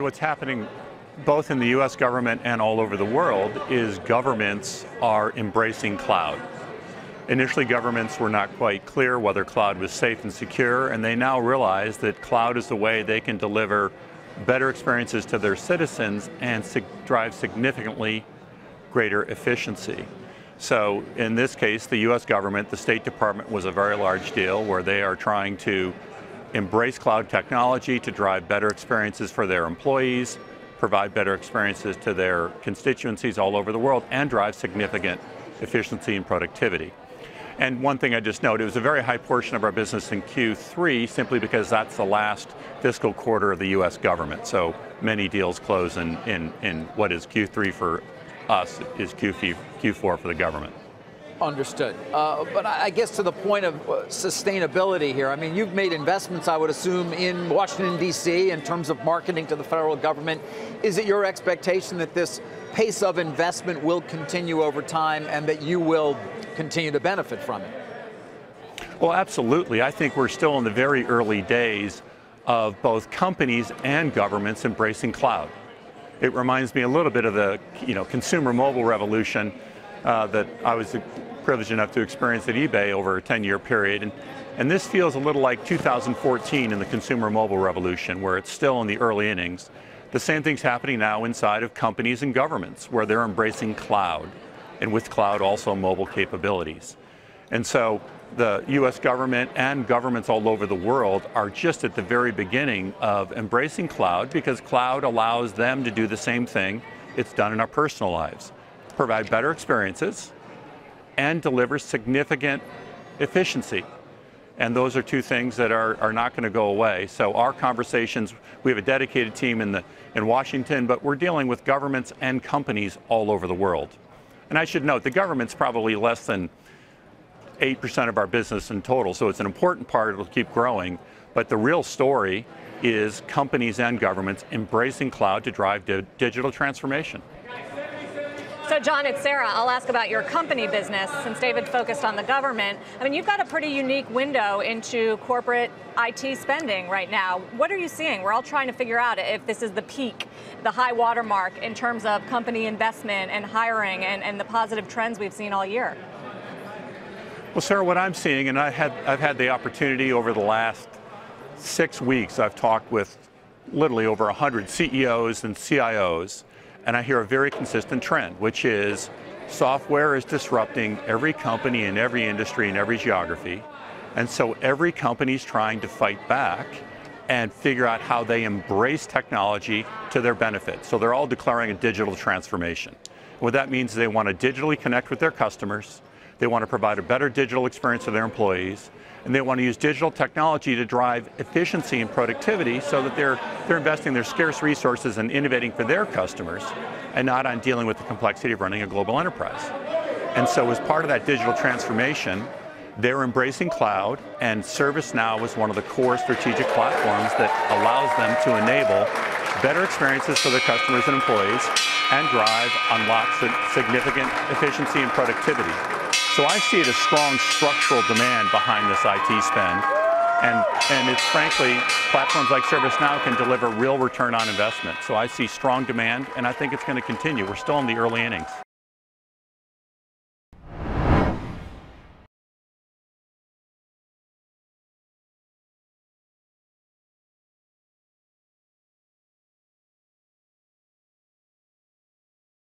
What's happening both in the U.S. government and all over the world is governments are embracing cloud. Initially, governments were not quite clear whether cloud was safe and secure, and they now realize that cloud is the way they can deliver better experiences to their citizens and drive significantly greater efficiency. So in this case, the U.S. government, the State Department was a very large deal where they are trying to embrace cloud technology to drive better experiences for their employees, provide better experiences to their constituencies all over the world, and drive significant efficiency and productivity. And one thing I just noted, it was a very high portion of our business in Q3 simply because that's the last fiscal quarter of the U.S. government. So many deals close in what is Q3 for us is Q4 for the government. Understood. But I guess to the point of sustainability here, I mean, you've made investments, I would assume, in Washington, D.C. in terms of marketing to the federal government. Is it your expectation that this pace of investment will continue over time and that you will continue to benefit from it? Well, absolutely. I think we're still in the very early days of both companies and governments embracing cloud. It reminds me a little bit of the consumer mobile revolution that I was privileged enough to experience at eBay over a 10-year period. And this feels a little like 2014 in the consumer mobile revolution, where it's still in the early innings. The same thing's happening now inside of companies and governments, where they're embracing cloud, and with cloud also mobile capabilities. And so the U.S. government and governments all over the world are just at the very beginning of embracing cloud, because cloud allows them to do the same thing it's done in our personal lives. Provide better experiences and deliver significant efficiency. And those are two things that are not going to go away. So our conversations, we have a dedicated team in Washington, but we're dealing with governments and companies all over the world. And I should note, the government's probably less than 8% of our business in total, so it's an important part. It'll keep growing. But the real story is companies and governments embracing cloud to drive digital transformation. So John, it's Sarah. I'll ask about your company business, since David focused on the government. I mean, you've got a pretty unique window into corporate IT spending right now. What are you seeing? We're all trying to figure out if this is the peak, the high watermark in terms of company investment and hiring and the positive trends we've seen all year. Well, Sarah, what I'm seeing, and I've had the opportunity over the last 6 weeks, I've talked with literally over 100 CEOs and CIOs, and I hear a very consistent trend, which is software is disrupting every company in every industry in every geography. And so every company's trying to fight back and figure out how they embrace technology to their benefit. So they're all declaring a digital transformation. What that means is they want to digitally connect with their customers, they want to provide a better digital experience to their employees, and they want to use digital technology to drive efficiency and productivity so that they're investing their scarce resources in innovating for their customers and not on dealing with the complexity of running a global enterprise. And so as part of that digital transformation, they're embracing cloud, and ServiceNow is one of the core strategic platforms that allows them to enable better experiences for their customers and employees and unlock significant efficiency and productivity. So I see it as strong structural demand behind this IT spend, and it's frankly, platforms like ServiceNow can deliver real return on investment. So I see strong demand, and I think it's going to continue. We're still in the early innings.